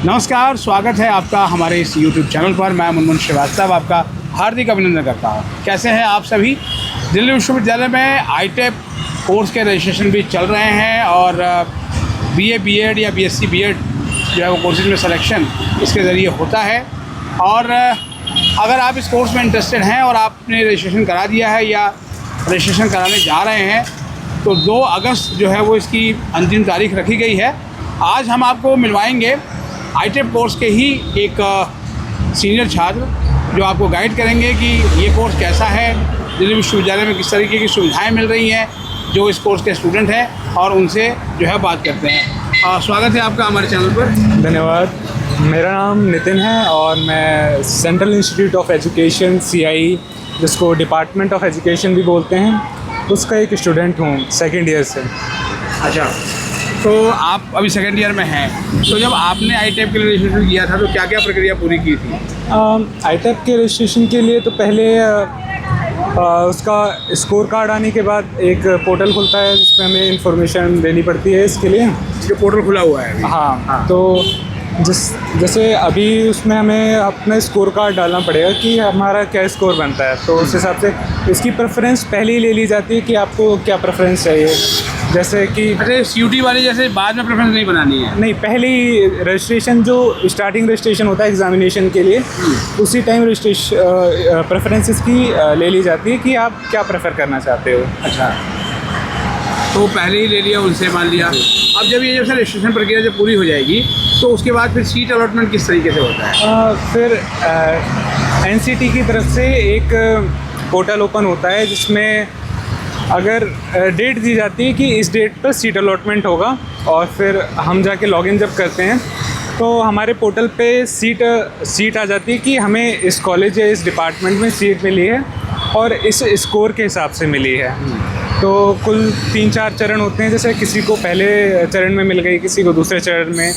नमस्कार, स्वागत है आपका हमारे इस YouTube चैनल पर। मैं मुनमुन श्रीवास्तव आपका हार्दिक अभिनंदन करता हूँ। कैसे हैं आप सभी? दिल्ली विश्वविद्यालय में ITEP कोर्स के रजिस्ट्रेशन भी चल रहे हैं और BA BEd या BSc BEd जो है वो कोर्सेज में सिलेक्शन इसके ज़रिए होता है। और अगर आप इस कोर्स में इंटरेस्टेड हैं और आपने रजिस्ट्रेशन करा दिया है या रजिस्ट्रेशन कराने जा रहे हैं तो 2 अगस्त जो है वो इसकी अंतिम तारीख रखी गई है। आज हम आपको मिलवाएंगे ITEP कोर्स के ही एक सीनियर छात्र जो आपको गाइड करेंगे कि ये कोर्स कैसा है, दिल्ली विश्वविद्यालय में किस तरीके की सुविधाएं मिल रही हैं जो इस कोर्स के स्टूडेंट हैं, और उनसे जो है बात करते हैं। स्वागत है आपका हमारे चैनल पर। धन्यवाद। मेरा नाम नितिन है और मैं central institute of education CI, जिसको डिपार्टमेंट ऑफ एजुकेशन भी बोलते हैं, उसका एक स्टूडेंट हूँ 2nd ईयर से। अच्छा, तो आप अभी 2nd ईयर में हैं, तो जब आपने ITEP के लिए रजिस्ट्रेशन किया था तो क्या क्या प्रक्रिया पूरी की थी? ITEP के रजिस्ट्रेशन के लिए तो पहले उसका स्कोर कार्ड आने के बाद एक पोर्टल खुलता है जिसमें हमें इंफॉर्मेशन देनी पड़ती है। इसके लिए इसके पोर्टल खुला हुआ है अभी? हाँ। तो जैसे अभी उसमें हमें अपना स्कोर कार्ड डालना पड़ेगा कि हमारा क्या स्कोर बनता है, तो उस हिसाब से इसकी प्रेफरेंस पहले ही ले ली जाती है कि आपको क्या प्रेफरेंस चाहिए। जैसे कि CUT वाले जैसे बाद में प्रेफरेंस नहीं बनानी है? नहीं, पहले ही रजिस्ट्रेशन जो स्टार्टिंग रजिस्ट्रेशन होता है एग्जामिनेशन के लिए, उसी टाइम रजिस्ट्रेशन प्रेफरेंसेस की ले ली जाती है कि आप क्या प्रेफर करना चाहते हो। अच्छा, तो पहले ही ले लिया उनसे, मान लिया। अब जब ये जैसे रजिस्ट्रेशन प्रक्रिया जब पूरी हो जाएगी तो उसके बाद फिर सीट अलॉटमेंट किस तरीके से होता है? फिर NCT की तरफ से एक पोर्टल ओपन होता है जिसमें अगर डेट दी जाती है कि इस डेट पर सीट अलॉटमेंट होगा, और फिर हम जाके लॉगिन जब करते हैं तो हमारे पोर्टल पे सीट आ जाती है कि हमें इस कॉलेज या इस डिपार्टमेंट में सीट मिली है और इस स्कोर के हिसाब से मिली है। तो कुल 3-4 चरण होते हैं, जैसे किसी को पहले चरण में मिल गई, किसी को दूसरे चरण में,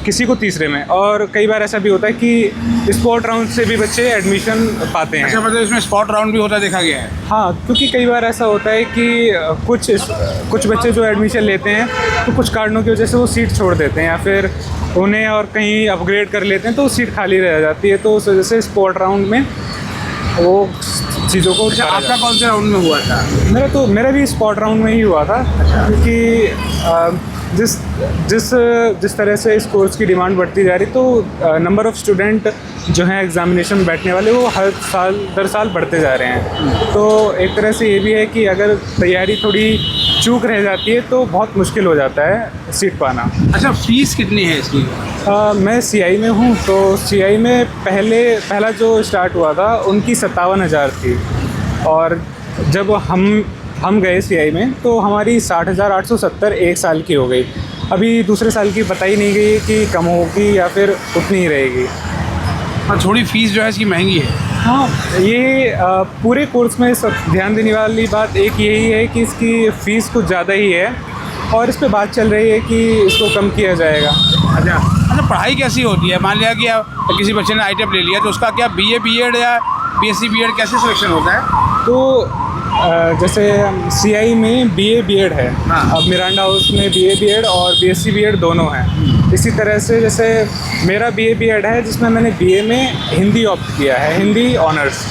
किसी को तीसरे में, और कई बार ऐसा भी होता है कि स्पॉट राउंड से भी बच्चे एडमिशन पाते हैं। अच्छा, मतलब इसमें स्पॉट राउंड भी होता देखा गया है? हाँ, क्योंकि कई बार ऐसा होता है कि कुछ बच्चे जो एडमिशन लेते हैं तो कुछ कारणों की वजह से वो सीट छोड़ देते हैं या फिर उन्हें और कहीं अपग्रेड कर लेते हैं तो सीट खाली रह जाती है। तो उस वजह से स्पॉट राउंड में वो चीज़ों को। अच्छा, आपका कौन से राउंड में हुआ था? मेरा भी स्पॉट राउंड में ही हुआ था। अच्छा। क्योंकि जिस तरह से इस कोर्स की डिमांड बढ़ती जा रही, तो नंबर ऑफ़ स्टूडेंट जो हैं एग्ज़ामिनेशन में बैठने वाले वो हर साल दर साल बढ़ते जा रहे हैं। तो एक तरह से ये भी है कि अगर तैयारी थोड़ी चूक रह जाती है तो बहुत मुश्किल हो जाता है सीट पाना। अच्छा, फ़ीस कितनी है इसकी? मैं CI में हूँ, तो CI में पहला जो स्टार्ट हुआ था उनकी 57,000 थी, और जब हम गए CI में तो हमारी 60,870 एक साल की हो गई। अभी दूसरे साल की बताई नहीं गई कि कम होगी या फिर उतनी ही रहेगी। हाँ, थोड़ी फ़ीस जो है इसकी महंगी है। हाँ, ये पूरे कोर्स में सब ध्यान देने वाली बात एक यही है कि इसकी फ़ीस कुछ ज़्यादा ही है, और इस पे बात चल रही है कि इसको कम किया जाएगा। अच्छा, पढ़ाई कैसी होती है? मान लिया कि किसी बच्चे ने ITEP ले लिया तो उसका क्या BA BEd या BSc BEd कैसे सिलेक्शन होता है? तो जैसे CI में BA BEd है। हाँ। अब मिरांडा हाउस में BA BEd और BSc BEd दोनों हैं। इसी तरह से जैसे मेरा BA BEd है जिसमें मैंने BA में हिंदी ऑप्ट किया है, हिंदी ऑनर्स।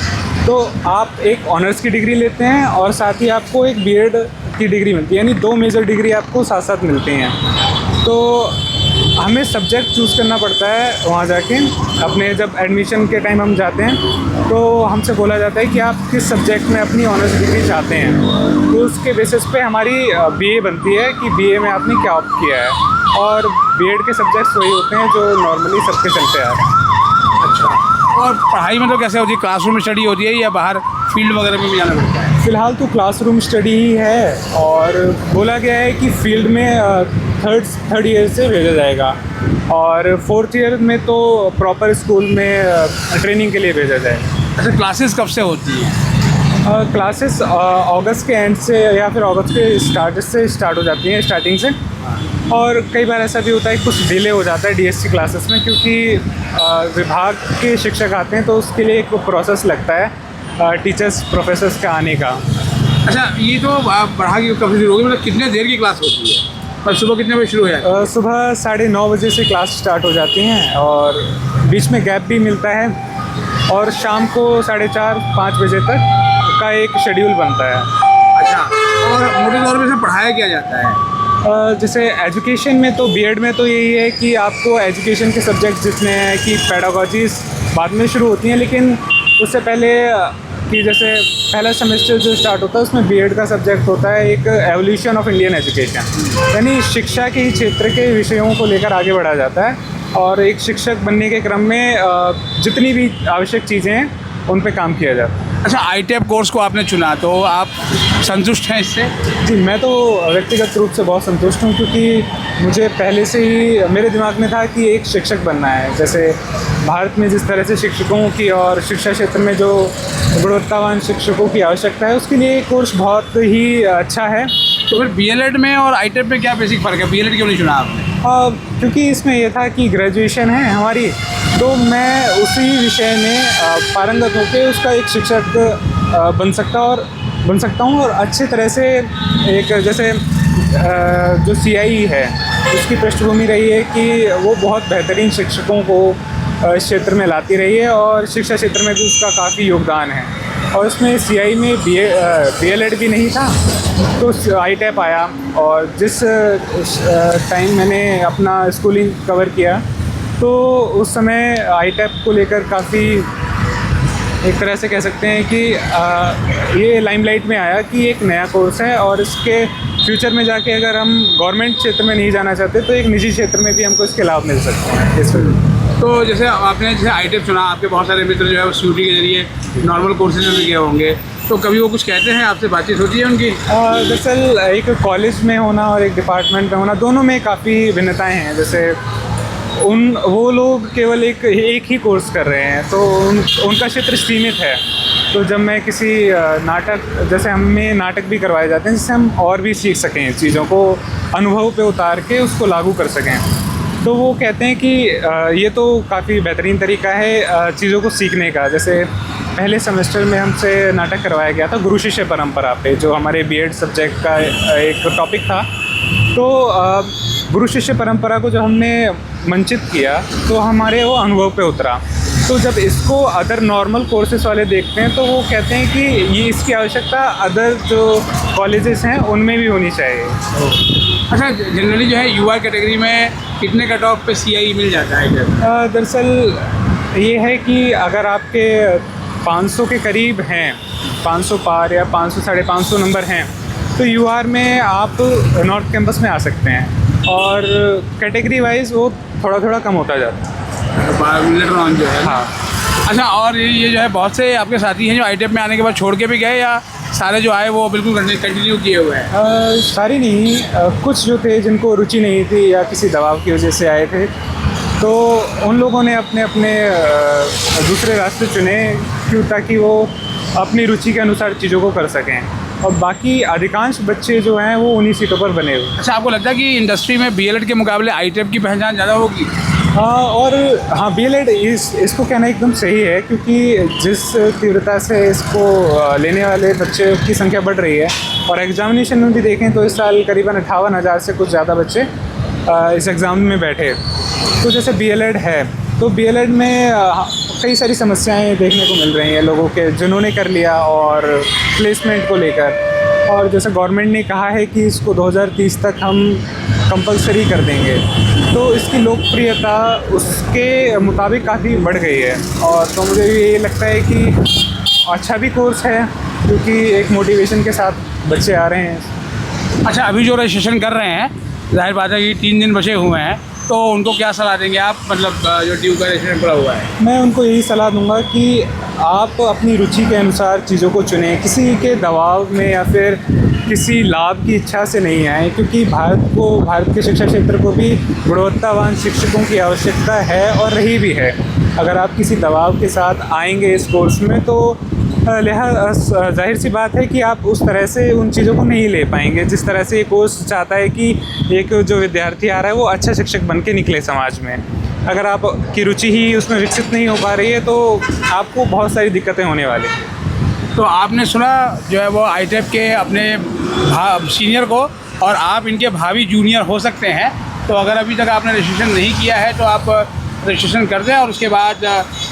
तो आप एक ऑनर्स की डिग्री लेते हैं और साथ ही आपको एक BEd की डिग्री मिलती है, यानी 2 मेजर डिग्री आपको साथ साथ मिलती हैं। तो हमें सब्जेक्ट चूज़ करना पड़ता है वहाँ जाके। अपने जब एडमिशन के टाइम हम जाते हैं तो हमसे बोला जाता है कि आप किस सब्जेक्ट में अपनी ऑनर्स डिग्री चाहते हैं, तो उसके बेसिस पे हमारी BA बनती है कि BA में आपने क्या ऑप्ट किया है, और BEd के सब्जेक्ट्स वही होते हैं जो नॉर्मली सबके चलते आ रहे हैं। अच्छा, और पढ़ाई में तो कैसे होती है? क्लासरूम स्टडी होती है या बाहर फील्ड वगैरह में भी जाना पड़ता है? फ़िलहाल तो क्लासरूम स्टडी ही है, और बोला गया है कि फील्ड में थर्ड ईयर से भेजा जाएगा, और 4th ईयर में तो प्रॉपर स्कूल में ट्रेनिंग के लिए भेजा जाएगा। अच्छा, क्लासेस कब से होती हैं? क्लासेस अगस्त के एंड से या फिर अगस्त के स्टार्ट हो जाती हैं, स्टार्टिंग से। और कई बार ऐसा भी होता है कुछ डिले हो जाता है DSC क्लासेस में, क्योंकि विभाग के शिक्षक आते हैं तो उसके लिए एक प्रोसेस लगता है टीचर्स प्रोफेसर्स का आने का। अच्छा, ये तो पढ़ा की काफ़ी देर होगी, मतलब कितने देर की क्लास होती है? और सुबह कितने बजे शुरू है? सुबह 9:30 बजे से क्लास स्टार्ट हो जाती हैं और बीच में गैप भी मिलता है, और शाम को 4:30-5 बजे तक का एक शेड्यूल बनता है। अच्छा, और मोटे तौर पे इसे पढ़ाया क्या जाता है? जैसे एजुकेशन में तो बीएड में तो यही है कि आपको एजुकेशन के सब्जेक्ट जितने हैं कि पेडागॉजीज बाद में शुरू होती हैं, लेकिन उससे पहले कि जैसे पहला सेमेस्टर जो स्टार्ट होता है उसमें बीएड का सब्जेक्ट होता है एक एवोल्यूशन ऑफ इंडियन एजुकेशन, यानी शिक्षा के ही क्षेत्र के विषयों को लेकर आगे बढ़ा जाता है, और एक शिक्षक बनने के क्रम में जितनी भी आवश्यक चीज़ें हैं उन पे काम किया जाता है। अच्छा, ITEP कोर्स को आपने चुना तो आप संतुष्ट हैं इससे? जी, मैं तो व्यक्तिगत रूप से बहुत संतुष्ट हूँ, क्योंकि मुझे पहले से ही मेरे दिमाग में था कि एक शिक्षक बनना है। जैसे भारत में जिस तरह से शिक्षकों की और शिक्षा क्षेत्र में जो गुणवत्तावान शिक्षकों की आवश्यकता है, उसके लिए ये कोर्स बहुत ही अच्छा है। तो फिर BLED में और ITEP में क्या बेसिक फ़र्क है? BLED क्यों नहीं चुना आपने? क्योंकि इसमें यह था कि ग्रेजुएशन है हमारी, तो मैं उसी विषय में पारंगत होकर उसका एक शिक्षक बन सकता हूँ, और अच्छे तरह से एक जैसे जो CIE है उसकी पृष्ठभूमि रही है कि वो बहुत बेहतरीन शिक्षकों को इस क्षेत्र में लाती रही है, और शिक्षा क्षेत्र में भी उसका काफ़ी योगदान है। और उसमें CIE में BLED भी नहीं था, तो ITEP आया, और जिस टाइम मैंने अपना स्कूलिंग कवर किया तो उस समय ITEP को लेकर काफ़ी एक तरह से कह सकते हैं कि ये लाइमलाइट में आया कि एक नया कोर्स है, और इसके फ्यूचर में जाके अगर हम गवर्नमेंट क्षेत्र में नहीं जाना चाहते तो एक निजी क्षेत्र में भी हमको इसके लाभ मिल सकते हैं इस वजह। तो जैसे आपने जैसे ITEP चुना, आपके बहुत सारे मित्र जो है वो CUET के जरिए नॉर्मल कोर्सेज में भी गए होंगे, तो कभी वो कुछ कहते हैं आपसे, बातचीत होती है उनकी? दरअसल एक कॉलेज में होना और एक डिपार्टमेंट में होना, दोनों में काफ़ी भिन्नताएँ हैं। जैसे वो लोग केवल एक ही कोर्स कर रहे हैं, तो उनका क्षेत्र सीमित है। तो जब मैं किसी नाटक, जैसे हमें नाटक भी करवाए जाते हैं जिससे हम और भी सीख सकें, चीज़ों को अनुभव पे उतार के उसको लागू कर सकें, तो वो कहते हैं कि ये तो काफ़ी बेहतरीन तरीका है चीज़ों को सीखने का। जैसे पहले सेमेस्टर में हमसे नाटक करवाया गया था गुरु शिष्य परंपरा पे, जो हमारे BEd सब्जेक्ट का एक टॉपिक था। तो गुरु शिष्य परंपरा को जब हमने मंचित किया तो हमारे वो अनुभव पे उतरा। तो जब इसको अदर नॉर्मल कोर्सेज वाले देखते हैं तो वो कहते हैं कि ये इसकी आवश्यकता अदर जो कॉलेजेस हैं उनमें भी होनी चाहिए। अच्छा, जनरली जो है UI कैटेगरी में कितने कट ऑफ पे CIE मिल जाता है इधर? दरअसल ये है कि अगर आपके 500 के करीब हैं, 500 पार या 500 550 नंबर हैं, तो UR में आप नॉर्थ कैंपस में आ सकते हैं, और कैटेगरी वाइज वो थोड़ा कम होता जाता है लेटर ऑन जो है। हाँ। अच्छा, और ये जो है बहुत से आपके साथी हैं जो ITEP में आने के बाद छोड़ के भी गए, या सारे जो आए वो बिल्कुल कंटिन्यू किए हुए हैं? सारी नहीं, कुछ जो थे जिनको रुचि नहीं थी या किसी दबाव की वजह से आए थे, तो उन लोगों ने अपने दूसरे रास्ते चुने, क्यों, ताकि वो अपनी रुचि के अनुसार चीज़ों को कर सकें, और बाकी अधिकांश बच्चे जो हैं वो उन्हीं सीटों पर बने हुए। अच्छा, आपको लगता है कि इंडस्ट्री में BLED के मुकाबले ITEP की पहचान ज़्यादा होगी? और हाँ, BLED इसको कहना एकदम सही है, क्योंकि जिस तीव्रता से इसको लेने वाले बच्चे की संख्या बढ़ रही है, और एग्जामिनेशन में भी देखें तो इस साल करीबन 58,000 से कुछ ज़्यादा बच्चे इस एग्ज़ाम में बैठे। तो जैसे BLED है, तो BLED में कई सारी समस्याएं देखने को मिल रही हैं लोगों के, जिन्होंने कर लिया, और प्लेसमेंट को लेकर। और जैसे गवर्नमेंट ने कहा है कि इसको 2030 तक हम कंपलसरी कर देंगे, तो इसकी लोकप्रियता उसके मुताबिक काफ़ी बढ़ गई है। और तो मुझे ये लगता है कि अच्छा भी कोर्स है, क्योंकि एक मोटिवेशन के साथ बच्चे आ रहे हैं। अच्छा, अभी जो रजिस्ट्रेशन कर रहे हैं, जाहिर बात है कि 3 दिन बचे हुए हैं, तो उनको क्या सलाह देंगे आप, मतलब जो ड्यू का रजिस्ट्रेशन पड़ा हुआ है? मैं उनको यही सलाह दूंगा कि आप अपनी रुचि के अनुसार चीज़ों को चुनें, किसी के दबाव में या फिर किसी लाभ की इच्छा से नहीं आए, क्योंकि भारत के शिक्षा क्षेत्र को भी गुणवत्तावान शिक्षकों की आवश्यकता है और रही भी है। अगर आप किसी दबाव के साथ आएंगे इस कोर्स में, तो जाहिर सी बात है कि आप उस तरह से उन चीज़ों को नहीं ले पाएंगे जिस तरह से ये कोर्स चाहता है कि एक जो विद्यार्थी आ रहा है वो अच्छा शिक्षक बन के निकले समाज में। अगर आपकी रुचि ही उसमें विकसित नहीं हो पा रही है तो आपको बहुत सारी दिक्कतें होने वाली हैं। तो आपने सुना जो है वो ITEP के अपने सीनियर को और आप इनके भावी जूनियर हो सकते हैं। तो अगर अभी तक आपने रजिस्ट्रेशन नहीं किया है तो आप रजिस्ट्रेशन कर दें और उसके बाद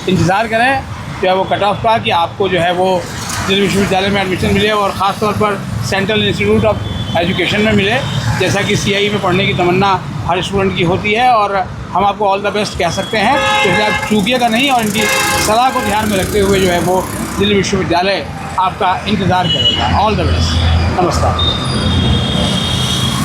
इंतज़ार करें जो है वो कट ऑफ का, कि आपको जो है वो दिल्ली विश्वविद्यालय में एडमिशन मिले और ख़ास तौर पर सेंट्रल इंस्टीट्यूट ऑफ एजुकेशन में मिले, जैसा कि CIE में पढ़ने की तमन्ना हर स्टूडेंट की होती है। और हम आपको ऑल द बेस्ट कह सकते हैं, तो आप चूकिएगा नहीं और इनकी सलाह को ध्यान में रखते हुए जो है वो दिल्ली विश्वविद्यालय आपका इंतज़ार करेगा। All the best. नमस्कार।